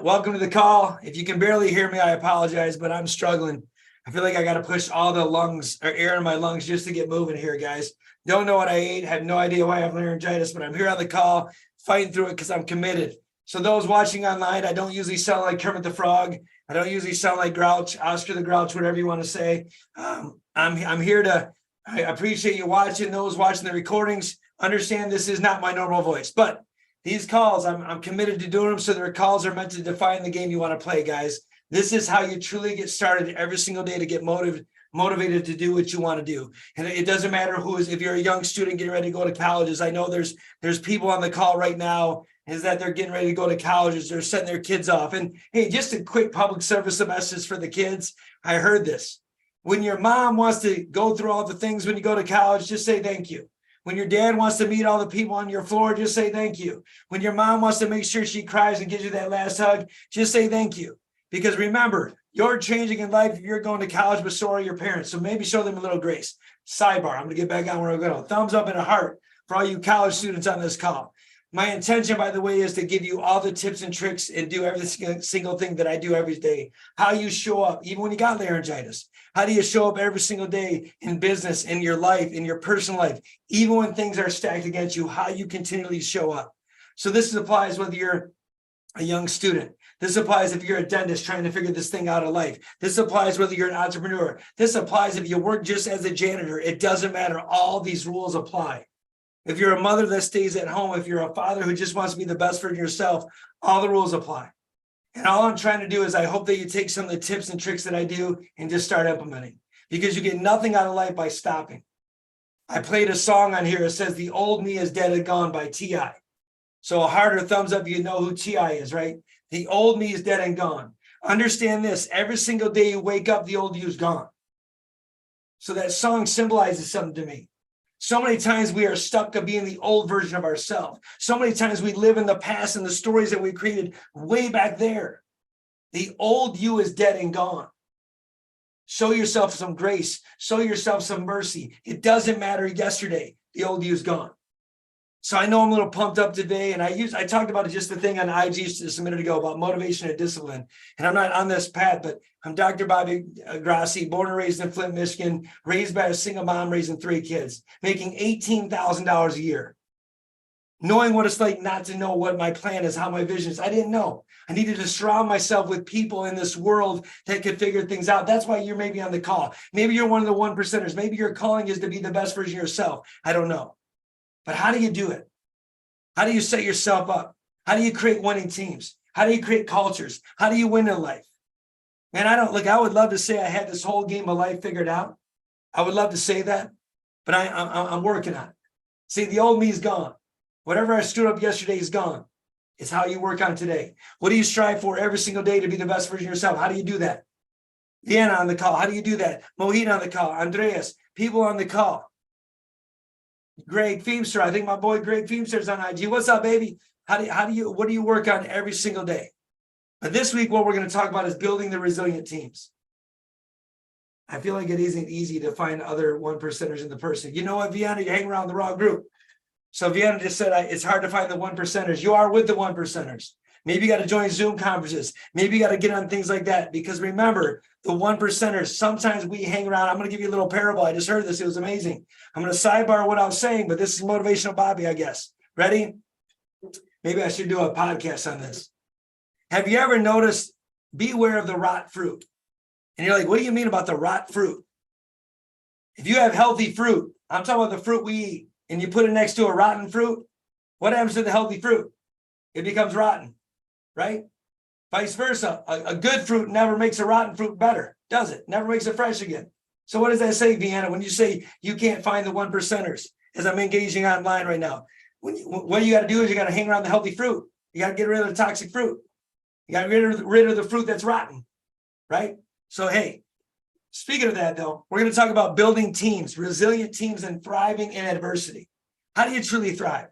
Welcome to the call. If you can barely hear me, I apologize, but I'm struggling. I feel like I got to push all the lungs or air in my lungs just to get moving here, guys. Don't know what I ate. Have no idea why I have laryngitis, but I'm here on the call fighting through it because I'm committed. So those watching online, I don't usually sound like Kermit the Frog. I don't usually sound like Grouch, Oscar the Grouch, whatever you want to say. I'm here to, I appreciate you watching. Those watching the recordings, understand this is not my normal voice, but these calls, I'm committed to doing them. So their calls are meant to define the game you want to play, guys. This is how you truly get started every single day to get motivated to do what you want to do. And it doesn't matter who is, if you're a young student getting ready to go to colleges. I know there's people on the call right now is that they're getting ready to go to colleges. They're setting their kids off. And hey, just a quick public service message for the kids. I heard this. When your mom wants to go through all the things when you go to college, just say thank you. When your dad wants to meet all the people on your floor, just say thank you. When your mom wants to make sure she cries and gives you that last hug, just say thank you. Because remember, you're changing in life if you're going to college, but so are your parents. So maybe show them a little grace. Sidebar, I'm going to get back on where I'm going. Thumbs up and a heart for all you college students on this call. My intention, by the way, is to give you all the tips and tricks and do every single thing that I do every day. How you show up, even when you got laryngitis. How do you show up every single day in business, in your life, in your personal life, even when things are stacked against you, how you continually show up. So this applies whether you're a young student. This applies if you're a dentist trying to figure this thing out of life. This applies whether you're an entrepreneur. This applies if you work just as a janitor. It doesn't matter. All these rules apply. If you're a mother that stays at home, if you're a father who just wants to be the best for yourself, all the rules apply. And all I'm trying to do is I hope that you take some of the tips and tricks that I do and just start implementing, because you get nothing out of life by stopping. I played a song on here. It says the old me is dead and gone by T.I. So a heart or thumbs up, you know who T.I. is, right? The old me is dead and gone. Understand this. Every single day you wake up, the old you is gone. So that song symbolizes something to me. So many times we are stuck of being the old version of ourselves. So many times we live in the past and the stories that we created way back there. The old you is dead and gone. Show yourself some grace. Show yourself some mercy. It doesn't matter yesterday. The old you is gone. So I know I'm a little pumped up today, and I talked about it just the thing on IG just a minute ago about motivation and discipline. And I'm not on this path, but I'm Dr. Bobby Grossi, born and raised in Flint, Michigan, raised by a single mom, raising 3 kids, making $18,000 a year. Knowing what it's like not to know what my plan is, how my vision is. I didn't know. I needed to surround myself with people in this world that could figure things out. That's why you're maybe on the call. Maybe you're one of the 1%ers. Maybe your calling is to be the best version of yourself. I don't know. But how do you do it? How do you set yourself up? How do you create winning teams? How do you create cultures? How do you win in life? Man, I would love to say I had this whole game of life figured out. I would love to say that, but I'm working on it. See, the old me is gone. Whatever I stood up yesterday is gone. It's how you work on today. What do you strive for every single day to be the best version of yourself? How do you do that? Vienna on the call. How do you do that? Mohit on the call. Andreas, people on the call. Greg Feemster, I think my boy Greg Feemster is on IG. What's up, baby? What do you work on every single day? But this week, what we're going to talk about is building the resilient teams. I feel like it isn't easy to find other 1%ers in the person. You know what, Vienna? You hang around the wrong group. So Vienna just said it's hard to find the 1%ers. You are with the 1%ers. Maybe you got to join Zoom conferences. Maybe you got to get on things like that. Because remember, the 1%ers, sometimes we hang around. I'm going to give you a little parable. I just heard this. It was amazing. I'm going to sidebar what I was saying, but this is motivational Bobby, I guess. Ready? Maybe I should do a podcast on this. Have you ever noticed, beware of the rot fruit? And you're like, what do you mean about the rot fruit? If you have healthy fruit, I'm talking about the fruit we eat, and you put it next to a rotten fruit, what happens to the healthy fruit? It becomes rotten, right? Vice versa. A good fruit never makes a rotten fruit better, does it? Never makes it fresh again. So what does that say, Vienna, when you say you can't find the 1%ers, as I'm engaging online right now? What you got to do is you got to hang around the healthy fruit. You got to get rid of the toxic fruit. You got to get rid of the fruit that's rotten, right? So, hey, speaking of that, though, we're going to talk about building teams, resilient teams, and thriving in adversity. How do you truly thrive?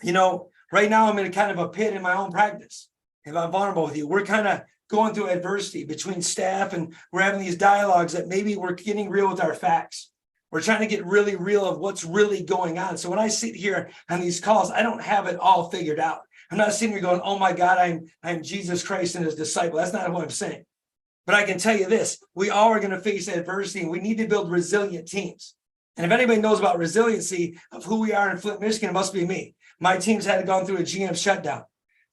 You know, right now I'm in kind of a pit in my own practice. If I'm vulnerable with you, we're kind of going through adversity between staff, and we're having these dialogues that maybe we're getting real with our facts. We're trying to get really real of what's really going on. So when I sit here on these calls, I don't have it all figured out. I'm not sitting here going, oh my God, I'm Jesus Christ and his disciple. That's not what I'm saying. But I can tell you this, we all are going to face adversity, and we need to build resilient teams. And if anybody knows about resiliency of who we are in Flint, Michigan, it must be me. My teams had gone through a GM shutdown.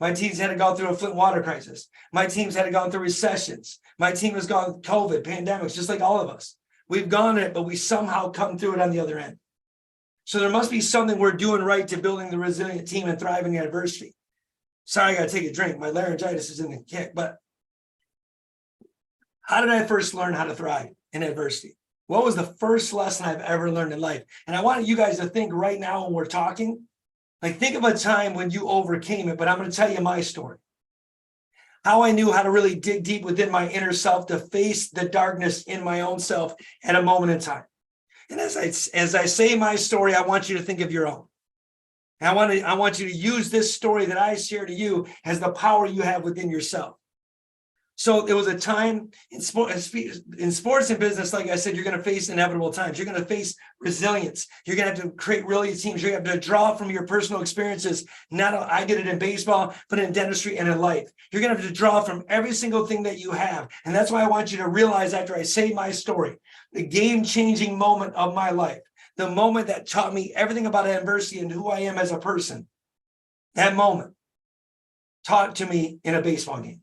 My teams had gone through a Flint water crisis. My teams had gone through recessions. My team has gone through COVID, pandemics, just like all of us. We've gone it, but we somehow come through it on the other end. So there must be something we're doing right to building the resilient team and thriving in adversity. Sorry, I got to take a drink. My laryngitis is in the kick. But how did I first learn how to thrive in adversity? What was the first lesson I've ever learned in life? And I want you guys to think right now when we're talking, like think of a time when you overcame it, but I'm going to tell you my story. How I knew how to really dig deep within my inner self to face the darkness in my own self at a moment in time. And as I say my story, I want you to think of your own. And I want you to use this story that I share to you as the power you have within yourself. So there was a time in sports and business, like I said, you're going to face inevitable times. You're going to face resilience. You're going to have to create resilient teams. You're going to have to draw from your personal experiences. I did it in baseball, but in dentistry and in life. You're going to have to draw from every single thing that you have. And that's why I want you to realize after I say my story, the game-changing moment of my life, the moment that taught me everything about adversity and who I am as a person, that moment taught to me in a baseball game.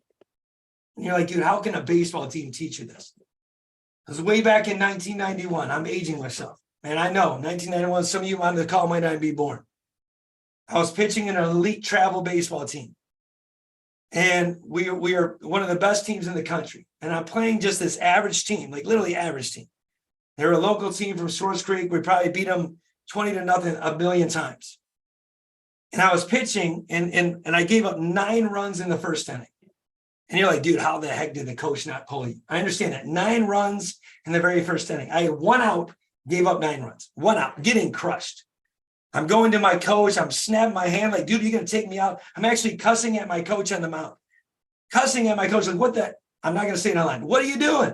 And you're like, dude, how can a baseball team teach you this? It was way back in 1991. I'm aging myself. And I know, 1991, some of you on the call might not be born. I was pitching in an elite travel baseball team. And we are one of the best teams in the country. And I'm playing just this average team, like literally average team. They're a local team from Swartz Creek. We probably beat them 20-0 a million times. And I was pitching, and I gave up 9 runs in the first inning. And you're like, dude, how the heck did the coach not pull you? I understand that. 9 runs in the very first inning. I had 1 out, gave up 9 runs. 1 out, getting crushed. I'm going to my coach. I'm snapping my hand like, dude, you're going to take me out. I'm actually cussing at my coach on the mound. Cussing at my coach like, what the? I'm not going to say it online. What are you doing?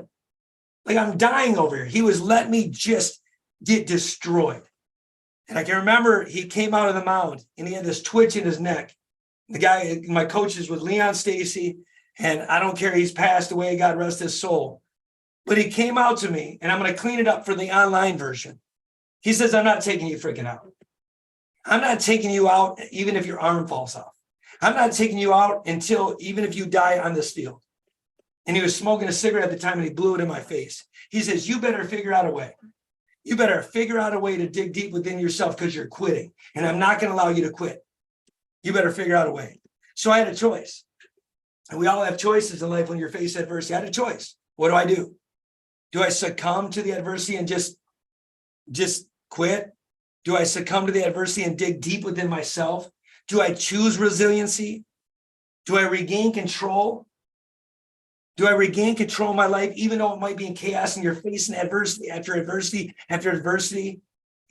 Like, I'm dying over here. He was letting me just get destroyed. And I can remember he came out of the mound and he had this twitch in his neck. The guy, my coaches was Leon Stacy. And I don't care, he's passed away, God rest his soul. But he came out to me, and I'm going to clean it up for the online version. He says, I'm not taking you freaking out. I'm not taking you out even if your arm falls off. I'm not taking you out until even if you die on this field. And he was smoking a cigarette at the time, and he blew it in my face. He says, you better figure out a way. You better figure out a way to dig deep within yourself because you're quitting. And I'm not going to allow you to quit. You better figure out a way. So I had a choice. And we all have choices in life when you're faced with adversity. I had a choice. What do? Do I succumb to the adversity and just quit? Do I succumb to the adversity and dig deep within myself? Do I choose resiliency? Do I regain control? Do I regain control of my life, even though it might be in chaos and you're facing adversity after adversity after adversity,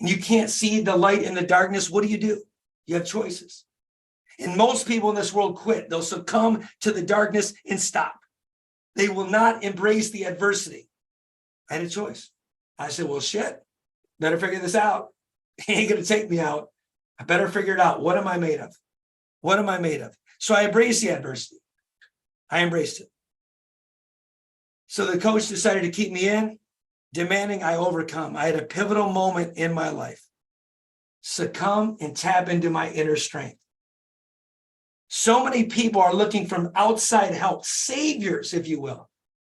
and you can't see the light in the darkness? What do? You have choices. And most people in this world quit. They'll succumb to the darkness and stop. They will not embrace the adversity. I had a choice. I said, well, shit, better figure this out. He ain't going to take me out. I better figure it out. What am I made of? What am I made of? So I embraced the adversity. I embraced it. So the coach decided to keep me in, demanding I overcome. I had a pivotal moment in my life. Succumb and tap into my inner strength. So many people are looking from outside help, saviors, if you will,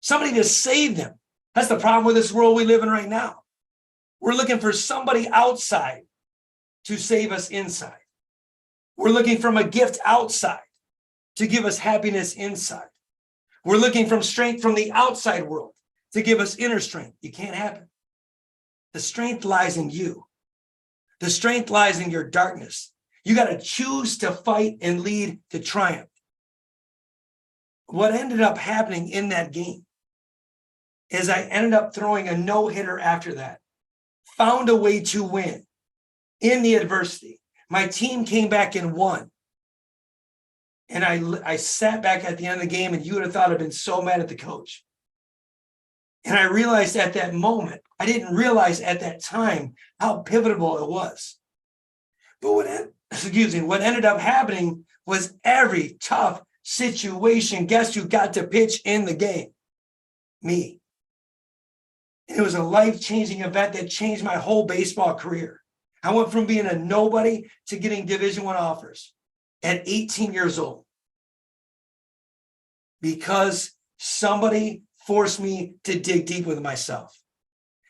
somebody to save them. That's the problem with this world we live in right now. We're looking for somebody outside to save us inside. We're looking from a gift outside to give us happiness inside. We're looking from strength from the outside world to give us inner strength. It can't happen. The strength lies in you. The strength lies in your darkness. You got to choose to fight and lead to triumph. What ended up happening in that game is I ended up throwing a no-hitter after that, found a way to win in the adversity. My team came back and won. And I sat back at the end of the game, and you would have thought I'd been so mad at the coach. And I realized at that moment, I didn't realize at that time how pivotal it was. But what ended up happening was every tough situation. Guess who got to pitch in the game? Me. And it was a life-changing event that changed my whole baseball career. I went from being a nobody to getting Division I offers at 18 years old because somebody forced me to dig deep with myself.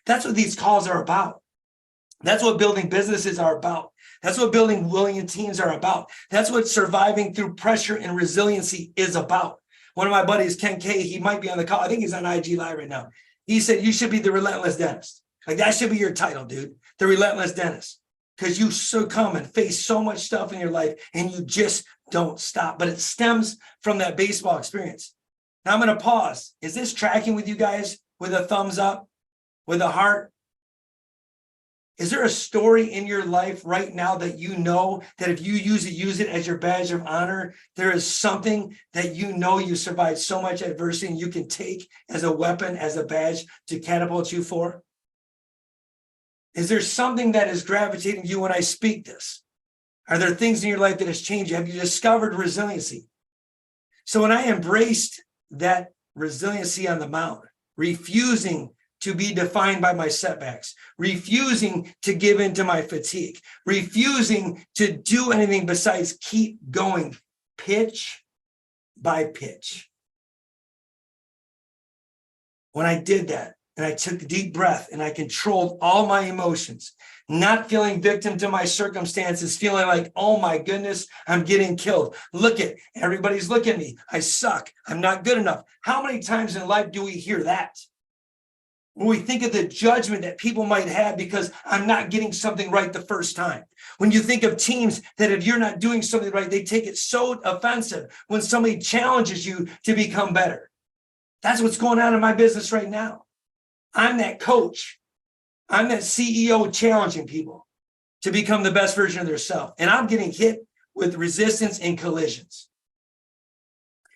That's what these calls are about. That's what building businesses are about. That's what building willing teams are about. That's what surviving through pressure and resiliency is about. One of my buddies, Ken K, he might be on the call. I think he's on IG Live right now. He said, you should be the relentless dentist. Like that should be your title, dude. The relentless dentist. Because you succumb and face so much stuff in your life and you just don't stop. But it stems from that baseball experience. Now I'm going to pause. Is this tracking with you guys with a thumbs up, with a heart? Is there a story in your life right now that you know that if you use it as your badge of honor? There is something that you know you survived so much adversity and you can take as a weapon, as a badge to catapult you for? Is there something that is gravitating to you when I speak this? Are there things in your life that has changed you? Have you discovered resiliency? So when I embraced that resiliency on the mound, refusing to be defined by my setbacks, refusing to give in to my fatigue, refusing to do anything besides keep going pitch by pitch. When I did that, and I took a deep breath and I controlled all my emotions, not feeling victim to my circumstances, feeling like, oh my goodness, I'm getting killed. Look at everybody's looking at me. I suck. I'm not good enough. How many times in life do we hear that? When we think of the judgment that people might have because I'm not getting something right the first time. When you think of teams that if you're not doing something right, they take it so offensive when somebody challenges you to become better. That's what's going on in my business right now. I'm that coach. I'm that CEO challenging people to become the best version of themselves. And I'm getting hit with resistance and collisions.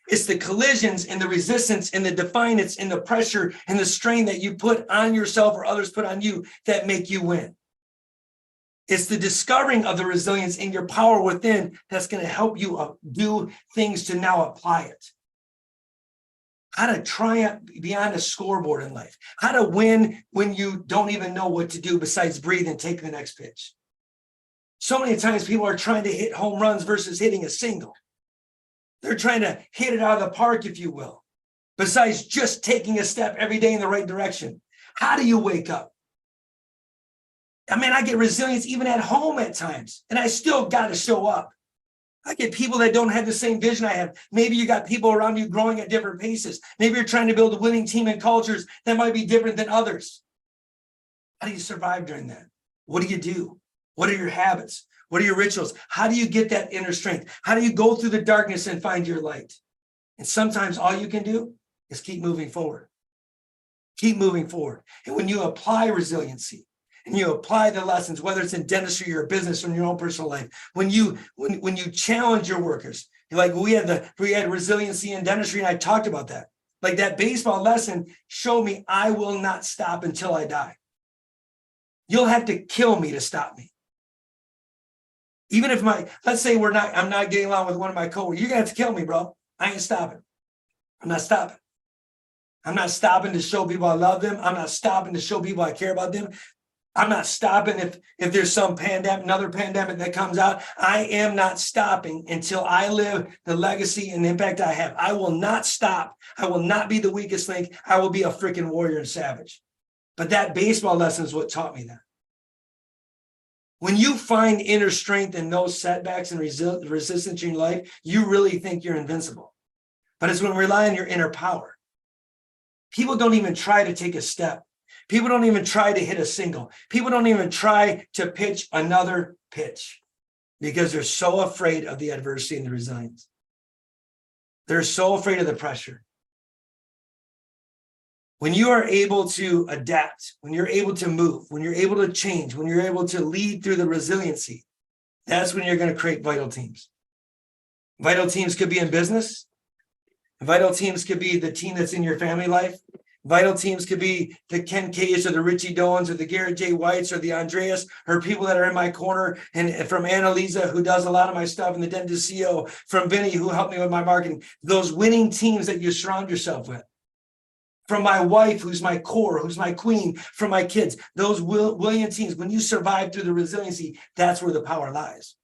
It's the collisions and the resistance and the defiance and the pressure and the strain that you put on yourself or others put on you that make you win. It's the discovering of the resilience in your power within that's going to help you do things to now apply it. How to triumph beyond a scoreboard in life. How to win when you don't even know what to do besides breathe and take the next pitch. So many times people are trying to hit home runs versus hitting a single. They're trying to hit it out of the park, if you will, besides just taking a step every day in the right direction. How do you wake up? I mean, I get resilience even at home at times, and I still got to show up. I get people that don't have the same vision I have. Maybe you got people around you growing at different paces. Maybe you're trying to build a winning team and cultures that might be different than others. How do you survive during that? What do you do? What are your habits? What are your rituals? How do you get that inner strength? How do you go through the darkness and find your light? And sometimes all you can do is keep moving forward. Keep moving forward. And when you apply resiliency, and you apply the lessons, whether it's in dentistry or business or in your own personal life, when you challenge your workers, like we had resiliency in dentistry, and I talked about that. Like that baseball lesson showed me I will not stop until I die. You'll have to kill me to stop me. Even if let's say I'm not getting along with one of my coworkers, you're gonna have to kill me, bro. I ain't stopping. I'm not stopping. I'm not stopping to show people I love them. I'm not stopping to show people I care about them. I'm not stopping if there's some another pandemic that comes out. I am not stopping until I live the legacy and impact I have. I will not stop. I will not be the weakest link. I will be a freaking warrior and savage. But that baseball lesson is what taught me that. When you find inner strength in those setbacks and resistance in your life, you really think you're invincible. But it's when you rely on your inner power. People don't even try to take a step. People don't even try to hit a single. People don't even try to pitch another pitch because they're so afraid of the adversity and the resilience. They're so afraid of the pressure. When you are able to adapt, when you're able to move, when you're able to change, when you're able to lead through the resiliency, that's when you're going to create vital teams. Vital teams could be in business. Vital teams could be the team that's in your family life. Vital teams could be the Ken K's or the Richie Doans or the Garrett J. Whites or the Andreas, or people that are in my corner, and from Annalisa, who does a lot of my stuff, and the dentist CEO, from Vinny, who helped me with my marketing. Those winning teams that you surround yourself with. From my wife, who's my core, who's my queen, from my kids, those William teams, when you survive through the resiliency, that's where the power lies.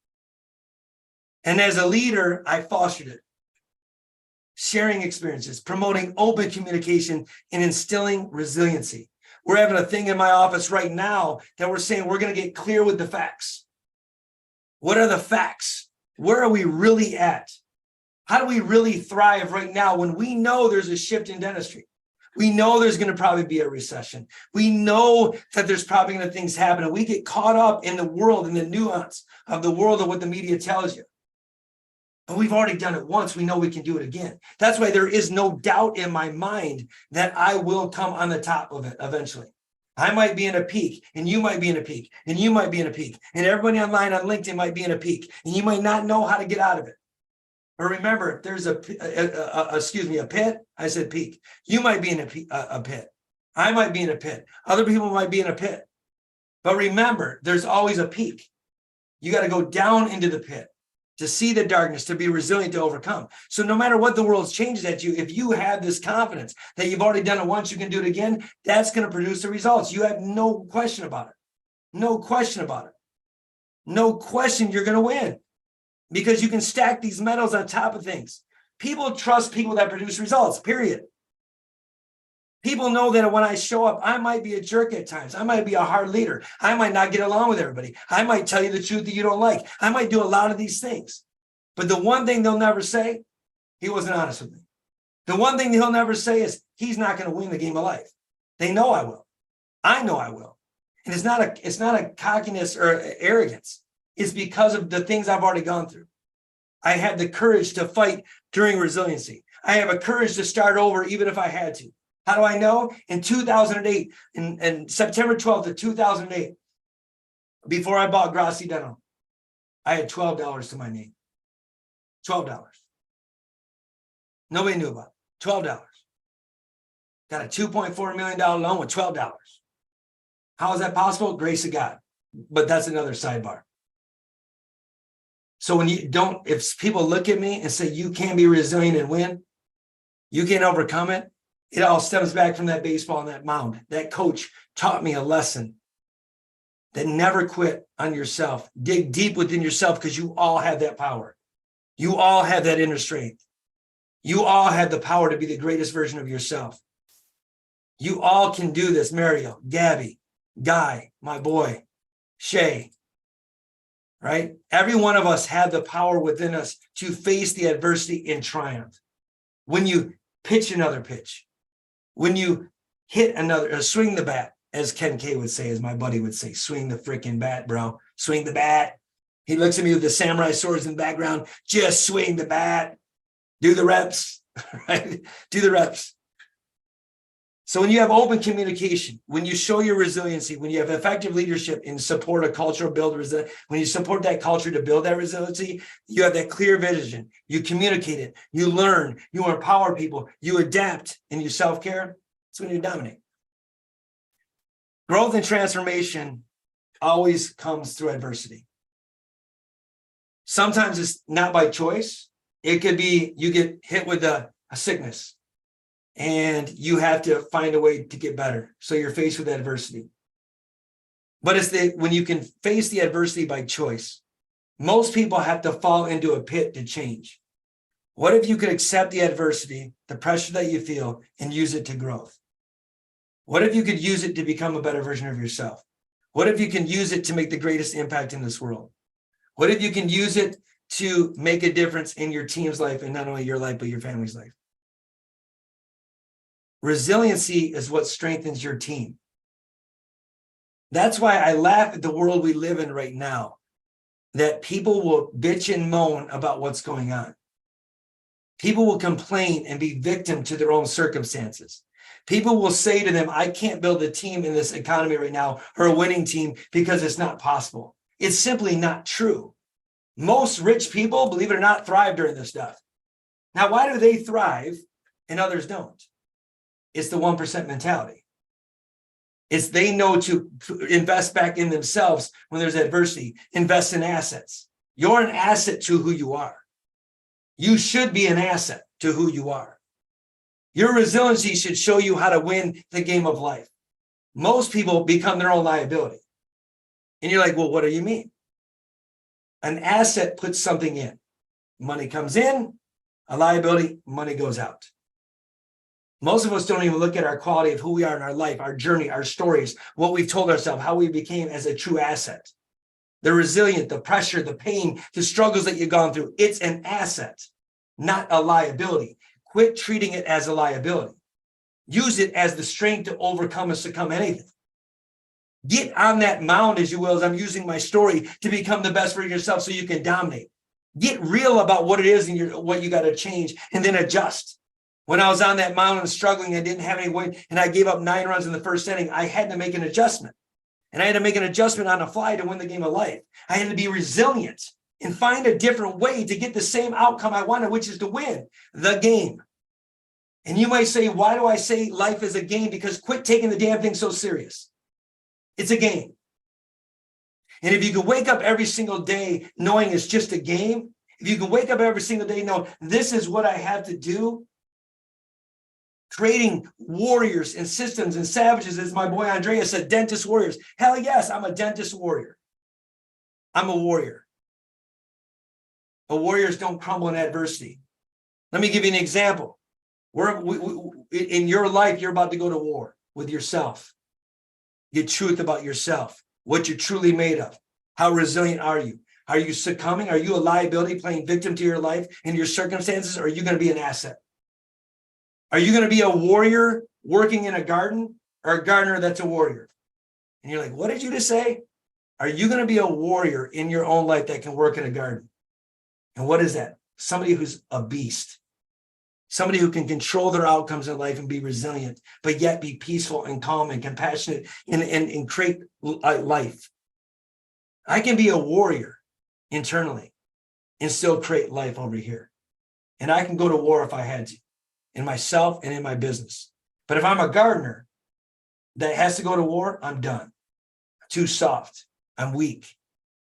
And as a leader, I fostered it. Sharing experiences, promoting open communication, and instilling resiliency. We're having a thing in my office right now that we're saying we're going to get clear with the facts. What are the facts? Where are we really at? How do we really thrive right now when we know there's a shift in dentistry? We know there's going to probably be a recession. We know that there's probably going to things happen, and we get caught up in the world and the nuance of the world of what the media tells you. And we've already done it once. We know we can do it again. That's why there is no doubt in my mind that I will come on the top of it eventually. I might be in a peak, and you might be in a peak, and you might be in a peak, and everybody online on LinkedIn might be in a peak, and you might not know how to get out of it. But remember, if there's a pit, I said peak. You might be in a pit. I might be in a pit. Other people might be in a pit. But remember, there's always a peak. You got to go down into the pit to see the darkness, to be resilient, to overcome. So no matter what the world changes at you, if you have this confidence that you've already done it once, you can do it again, that's going to produce the results. You have no question about it. No question about it. No question you're going to win, because you can stack these medals on top of things. People trust people that produce results, period. People know that when I show up, I might be a jerk at times. I might be a hard leader. I might not get along with everybody. I might tell you the truth that you don't like. I might do a lot of these things. But the one thing they'll never say, he wasn't honest with me. The one thing he'll never say is he's not going to win the game of life. They know I will. I know I will. And it's not a cockiness or arrogance. It's because of the things I've already gone through. I had the courage to fight during resiliency. I have a courage to start over even if I had to. How do I know? In 2008, in September 12th of 2008, before I bought Grossi Dental, I had $12 to my name. $12. Nobody knew about it. $12. Got a $2.4 million loan with $12. How is that possible? Grace of God. But that's another sidebar. So if people look at me and say, you can't be resilient and win, you can't overcome it, it all stems back from that baseball on that mound. That coach taught me a lesson that never quit on yourself. Dig deep within yourself, because you all have that power. You all have that inner strength. You all have the power to be the greatest version of yourself. You all can do this. Mario, Gabby, Guy, my boy, Shay, right? Every one of us have the power within us to face the adversity in triumph. When you pitch another pitch, when you hit another, swing the bat, as Ken K would say, as my buddy would say, swing the freaking bat, bro. Swing the bat. He looks at me with the samurai swords in the background. Just swing the bat. Do the reps, right? Do the reps. So when you have open communication, when you show your resiliency, when you have effective leadership and support a culture build resilience, when you support that culture to build that resiliency, you have that clear vision. You communicate it, you learn, you empower people, you adapt, and you self-care. That's when you dominate. Growth and transformation always comes through adversity. Sometimes it's not by choice. It could be you get hit with a sickness, and you have to find a way to get better. So you're faced with adversity. But it's when you can face the adversity by choice. Most people have to fall into a pit to change. What if you could accept the adversity, the pressure that you feel, and use it to growth? What if you could use it to become a better version of yourself? What if you can use it to make the greatest impact in this world? What if you can use it to make a difference in your team's life, and not only your life, but your family's life? Resiliency is what strengthens your team. That's why I laugh at the world we live in right now, that people will bitch and moan about what's going on. People will complain and be victim to their own circumstances. People will say to them, I can't build a team in this economy right now, or a winning team, because it's not possible. It's simply not true. Most rich people, believe it or not, thrive during this stuff. Now, why do they thrive and others don't? It's the 1% mentality. It's they know to invest back in themselves when there's adversity, invest in assets. You're an asset to who you are. You should be an asset to who you are. Your resiliency should show you how to win the game of life. Most people become their own liability. And you're like, well, what do you mean? An asset puts something in. Money comes in, a liability, money goes out. Most of us don't even look at our quality of who we are in our life, our journey, our stories, what we've told ourselves, how we became as a true asset. The resilient, the pressure, the pain, the struggles that you've gone through. It's an asset, not a liability. Quit treating it as a liability. Use it as the strength to overcome and succumb anything. Get on that mound, as you will, as I'm using my story to become the best for yourself so you can dominate. Get real about what it is and what you got to change, and then adjust. When I was on that mound and struggling, I didn't have any weight, and I gave up 9 runs in the first inning, I had to make an adjustment. And I had to make an adjustment on the fly to win the game of life. I had to be resilient and find a different way to get the same outcome I wanted, which is to win the game. And you might say, why do I say life is a game? Because quit taking the damn thing so serious. It's a game. And if you can wake up every single day knowing it's just a game, if you can wake up every single day knowing this is what I have to do, creating warriors and systems and savages, as my boy Andreas said, dentist warriors. Hell yes, I'm a dentist warrior. I'm a warrior. But warriors don't crumble in adversity. Let me give you an example. In your life, you're about to go to war with yourself. Get truth about yourself, what you're truly made of. How resilient are you? Are you succumbing? Are you a liability playing victim to your life and your circumstances? Or are you going to be an asset? Are you going to be a warrior working in a garden, or a gardener that's a warrior? And you're like, what did you just say? Are you going to be a warrior in your own life that can work in a garden? And what is that? Somebody who's a beast. Somebody who can control their outcomes in life and be resilient, but yet be peaceful and calm and compassionate and create life. I can be a warrior internally and still create life over here. And I can go to war if I had to, in myself and in my business. But if I'm a gardener that has to go to war, I'm done. I'm too soft. I'm weak.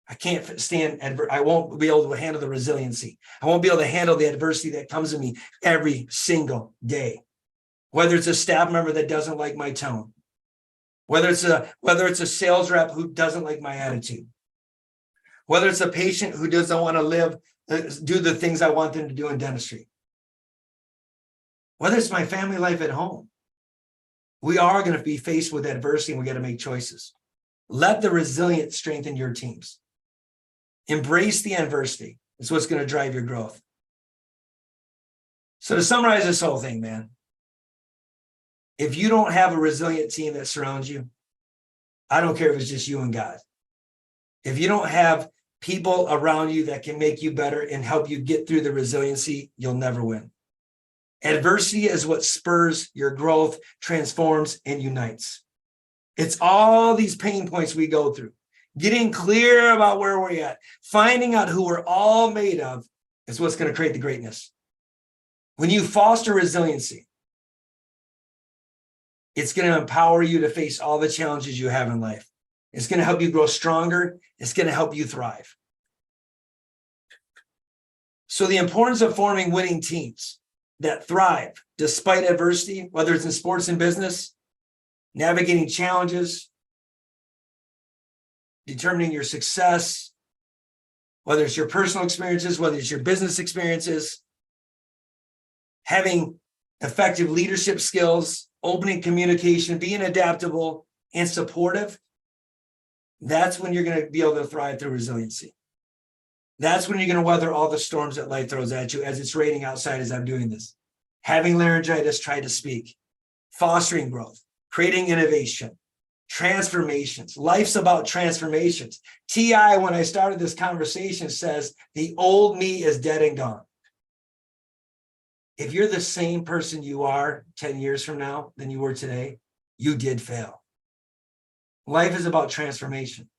I can't stand, I won't be able to handle the resiliency. I won't be able to handle the adversity that comes to me every single day. Whether it's a staff member that doesn't like my tone, whether it's a sales rep who doesn't like my attitude, whether it's a patient who doesn't want to do the things I want them to do in dentistry, whether it's my family life at home. We are going to be faced with adversity, and we got to make choices. Let the resilient strengthen your teams. Embrace the adversity. It's what's going to drive your growth. So to summarize this whole thing, man, if you don't have a resilient team that surrounds you, I don't care if it's just you and God. If you don't have people around you that can make you better and help you get through the resiliency, you'll never win. Adversity is what spurs your growth, transforms, and unites. It's all these pain points we go through. Getting clear about where we're at, finding out who we're all made of is what's going to create the greatness. When you foster resiliency, it's going to empower you to face all the challenges you have in life. It's going to help you grow stronger. It's going to help you thrive. So the importance of forming winning teams that thrive despite adversity, whether it's in sports and business, navigating challenges, determining your success, whether it's your personal experiences, whether it's your business experiences, having effective leadership skills, opening communication, being adaptable and supportive. That's when you're going to be able to thrive through resiliency. That's when you're going to weather all the storms that life throws at you as it's raining outside as I'm doing this. Having laryngitis, try to speak. Fostering growth, creating innovation, transformations. Life's about transformations. T.I., when I started this conversation, says the old me is dead and gone. If you're the same person you are 10 years from now than you were today, you did fail. Life is about transformation.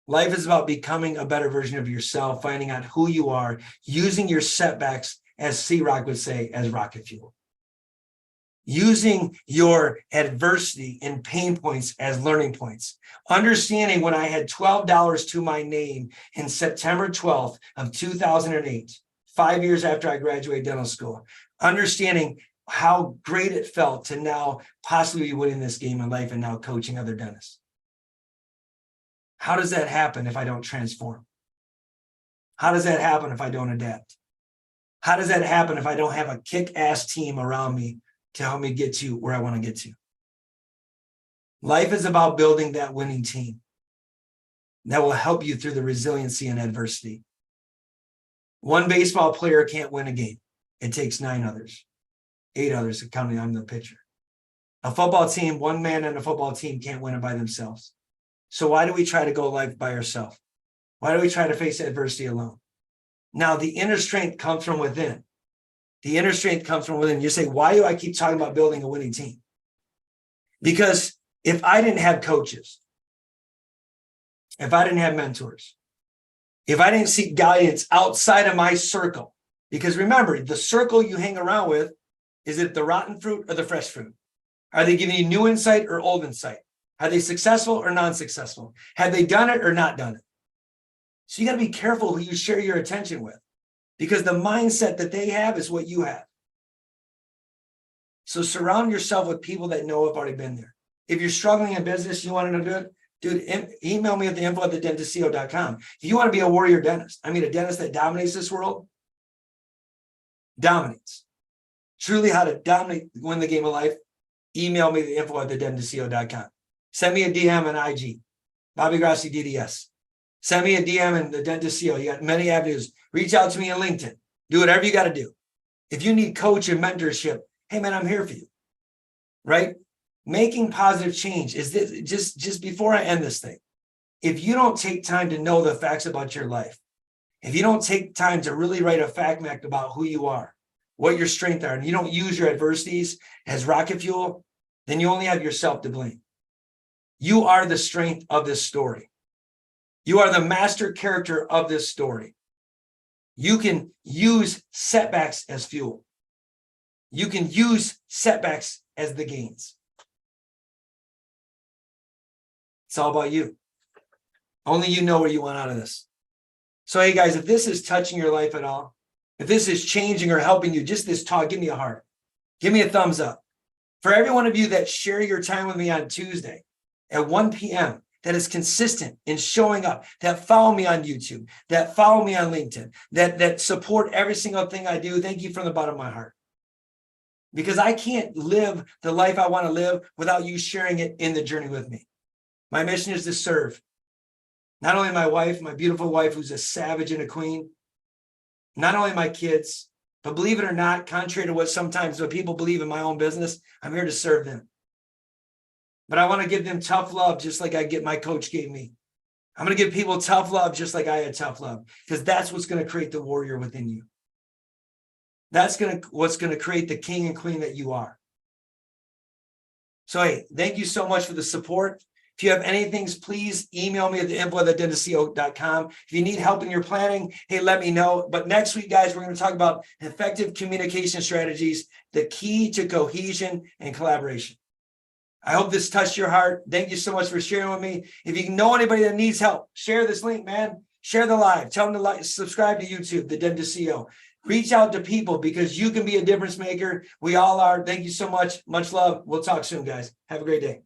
Life is about becoming a better version of yourself, finding out who you are, using your setbacks, as C-Rock would say, as rocket fuel. Using your adversity and pain points as learning points. Understanding when I had $12 to my name in September 12th of 2008, 5 years after I graduated dental school, understanding how great it felt to now possibly be winning this game in life and now coaching other dentists. How does that happen if I don't transform? How does that happen if I don't adapt? How does that happen if I don't have a kick-ass team around me to help me get to where I want to get to? Life is about building that winning team that will help you through the resiliency and adversity. One baseball player can't win a game. It takes 9 others, 8 others, counting I'm the pitcher. A football team, one man on a football team can't win it by themselves. So why do we try to go life by ourselves? Why do we try to face adversity alone? Now, the inner strength comes from within. The inner strength comes from within. You say, why do I keep talking about building a winning team? Because if I didn't have coaches, if I didn't have mentors, if I didn't seek guidance outside of my circle, because remember, the circle you hang around with, is it the rotten fruit or the fresh fruit? Are they giving you new insight or old insight? Are they successful or non-successful? Have they done it or not done it? So you got to be careful who you share your attention with, because the mindset that they have is what you have. So surround yourself with people that know have already been there. If you're struggling in business, you want to know, dude, email me at the info@thedentistco.com. If you want to be a warrior dentist, I mean, a dentist that dominates this world, dominates. Truly how to dominate, win the game of life, email me at the info@thedentistco.com. Send me a DM on IG, Bobby Grossi DDS. Send me a DM in the Dentist CO. You got many avenues. Reach out to me on LinkedIn. Do whatever you got to do. If you need coach and mentorship, hey man, I'm here for you. Right? Making positive change is this. Just before I end this thing, if you don't take time to know the facts about your life, if you don't take time to really write a fact map about who you are, what your strengths are, and you don't use your adversities as rocket fuel, then you only have yourself to blame. You are the strength of this story. You are the master character of this story. You can use setbacks as fuel. You can use setbacks as the gains. It's all about you. Only you know what you want out of this. So, hey guys, if this is touching your life at all, if this is changing or helping you, just this talk, give me a heart. Give me a thumbs up. For every one of you that share your time with me on Tuesday at 1 p.m., that is consistent in showing up, that follow me on YouTube, that follow me on LinkedIn, that support every single thing I do, thank you from the bottom of my heart. Because I can't live the life I want to live without you sharing it in the journey with me. My mission is to serve not only my wife, my beautiful wife, who's a savage and a queen, not only my kids, but believe it or not, contrary to what sometimes what people believe in my own business, I'm here to serve them. But I want to give them tough love just like my coach gave me. I'm going to give people tough love just like I had tough love, because that's what's going to create the warrior within you. That's what's going to create the king and queen that you are. So, hey, thank you so much for the support. If you have anything, please email me at the info@thedentistco.com. If you need help in your planning, hey, let me know. But next week, guys, we're going to talk about effective communication strategies, the key to cohesion and collaboration. I hope this touched your heart. Thank you so much for sharing with me. If you know anybody that needs help, share this link, man. Share the live. Tell them to like, subscribe to YouTube, The Dentist CO. Reach out to people because you can be a difference maker. We all are. Thank you so much. Much love. We'll talk soon, guys. Have a great day.